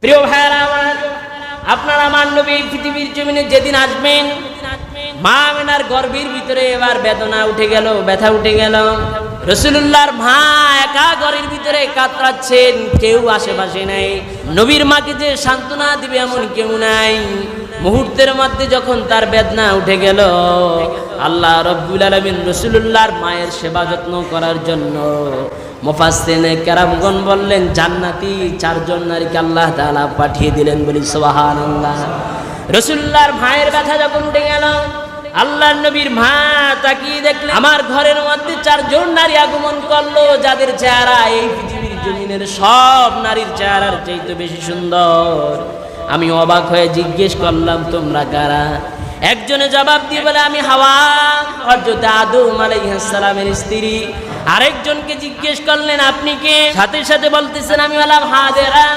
প্রিয় ভাইরা আমার, আপনার আমার নবী পৃথিবীর জমিনে যেদিন আসবেন, মা আমিনার গর্ভের ভিতরে এবার বেদনা উঠে গেল, ব্যথা উঠে গেল। রাসূলুল্লাহর মা একা ঘরের ভিতরে কাতরাচ্ছেন, কেউ আশেপাশে নাই। নবীর মাকে যে সান্ত্বনা দিবে এমন কেউ নাই। মুহূর্তের মধ্যে যখন তার বেদনা উঠে গেল, আল্লাহ রাব্বুল আলামিন রাসূলুল্লাহর মায়ের সেবা যত্ন করার জন্য মুফাসসিরিনে কেরামগণ বললেন জান্নাতি চারজন নারীকে আল্লাহ তাআলা পাঠিয়ে দিলেন, বলি সুবহানাল্লাহ। রাসূলুল্লাহর মায়ের ব্যথা যখন উঠে গেল, আল্লাহর নবীর মা তাকিয়ে দেখলেন আমার ঘরের মধ্যে চারজন নারী আগমন করলো, যাদের চেহারা এই পৃথিবীর জমিনের সব নারীর চেহারার চাইতে বেশি সুন্দর। আমি অবাক হয়ে জিজ্ঞেস করলাম, তোমরা কারা? একজনে জবাব দিয়ে বলে, আমি হাওয়া, হযরত আদম আলাইহিস সালামের স্ত্রী। আরেকজনকে জিজ্ঞেস করলেন, আপনি কে? সাথে সাথে বলতেছেন, আমি হলাম হাজেরা।